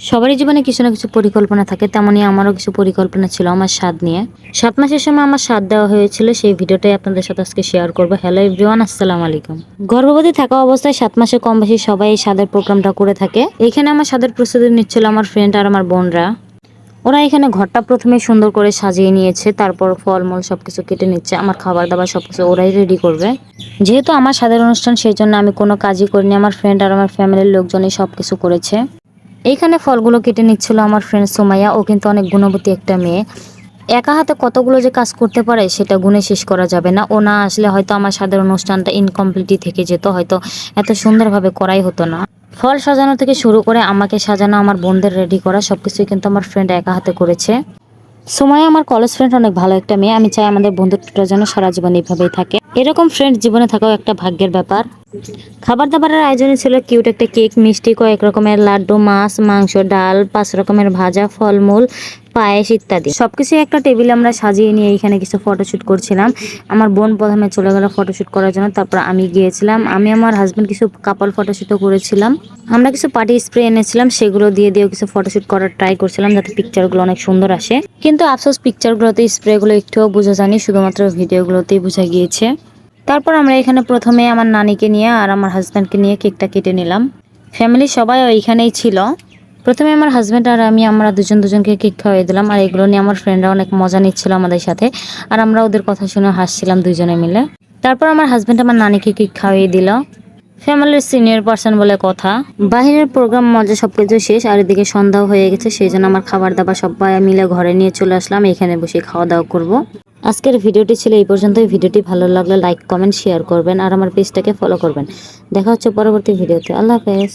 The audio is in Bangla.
সবারই জীবনে কিছু না কিছু পরিকল্পনা থাকে, তেমনই আমারও কিছু পরিকল্পনা ছিল আমার স্বাদ নিয়ে। 7 মাসের সময় আমার স্বাদ দেওয়া হয়েছিল, সেই ভিডিওটাই আপনাদের সাথে আজকে শেয়ার করবো। হ্যালো এভরিওয়ান, আসসালামু আলাইকুম। গর্ভবতী থাকা অবস্থায় 7 মাসের কম বেশি সবাই এই স্বাদের প্রোগ্রামটা করে থাকে। এখানে আমার স্বাদের প্রস্তুতি নিচ্ছিল আমার ফ্রেন্ড আর আমার বোনরা। ওরা এখানে ঘরটা প্রথমে সুন্দর করে সাজিয়ে নিয়েছে, তারপর ফলমূল সবকিছু কেটে নিচ্ছে। আমার খাবার দাবার সবকিছু ওরাই রেডি করবে। যেহেতু আমার স্বাদের অনুষ্ঠান, সেই জন্য আমি কোনো কাজই করিনি, আমার ফ্রেন্ড আর আমার ফ্যামিলির লোকজনই সবকিছু করেছে। এইখানে ফলগুলো কেটে নিচ্ছিল আমার ফ্রেন্ড সুমাইয়া। ও কিন্তু অনেক গুণবতী একটা মেয়ে, একা হাতে কতগুলো যে কাজ করতে পারে সেটা গুণে শেষ করা যাবে না। ও না আসলে হয়তো আমার স্বাদের অনুষ্ঠানটা ইনকমপ্লিটই থেকে যেত, হয়তো এত সুন্দরভাবে করাই হতো না। ফল সাজানো থেকে শুরু করে আমাকে সাজানো, আমার বোনদের রেডি করা সবকিছুই কিন্তু আমার ফ্রেন্ড একা হাতে করেছে। সুমাইয়া আমার কলেজ ফ্রেন্ড, অনেক ভালো একটা মেয়ে। আমি চাই আমাদের বন্ধুত্বটা যেন সারা জীবন এইভাবেই থাকে। এরকম ফ্রেন্ড জীবনে থাকাও একটা ভাগ্যের ব্যাপার। খাবার দাবারের আয়োজনে ছিল কিউট একটা কেক, মিষ্টি, কয়েক রকমের লাড্ডু, মাছ, মাংস, ডাল, 5 রকমের ভাজা, ফলমূল, পায়েস ইত্যাদি সবকিছু একটা টেবিলে আমরা সাজিয়ে নিয়ে এখানে কিছু ফটোশুট করছিলাম। আমার বোন প্রথমে চলে গেল ফটোশুট করার জন্য, তারপর আমি গিয়েছিলাম। আমি আমার হাজবেন্ড কিছু কাপল ফটোশুটও করেছিলাম। আমরা কিছু পার্টি স্প্রে এনেছিলাম, সেগুলো দিয়েও কিছু ফটোশুট করার ট্রাই করছিলাম যাতে পিকচারগুলো অনেক সুন্দর আসে। কিন্তু আফসোস, পিকচারগুলোতে স্প্রেগুলো একটুও বোঝা যায়নি, শুধুমাত্র ভিডিওগুলোতেই বোঝা গিয়েছে। তারপর আমরা এখানে প্রথমে আমার নানিকে নিয়ে আর আমার হাজব্যান্ডকে নিয়ে কেকটা কেটে নিলাম। ফ্যামিলির সবাই ওইখানেই ছিল। প্রথমে আমার হাজব্যান্ড আর আমরা দুজনকে কেক খাওয়াই দিলাম, আর এগুলো নিয়ে আমার ফ্রেন্ডরা অনেক মজা নিচ্ছিল আমাদের সাথে, আর আমরা ওদের কথা শুনে হাসছিলাম দুজনে মিলে। তারপর আমার হাজব্যান্ড আমার নানিকে কেক খাওয়াই দিল। ফ্যামিলির সিনিয়র পার্সন বলে কথা। বাহিরের প্রোগ্রাম মজা সবকিছু শেষ, আর এদিকে সন্ধ্যাও হয়ে গেছে, সেই জন্য আমার খাবার দাবার সবাই মিলে ঘরে নিয়ে চলে আসলাম। এখানে বসে খাওয়া দাওয়া করব। আজকের ভিডিওটি ছিল এই পর্যন্তই। ভিডিওটি ভালো লাগলে লাইক, কমেন্ট, শেয়ার করবেন আর আমার পেজটাকে ফলো করবেন। দেখা হচ্ছে পরবর্তী ভিডিওতে। আল্লাহ হাফেজ।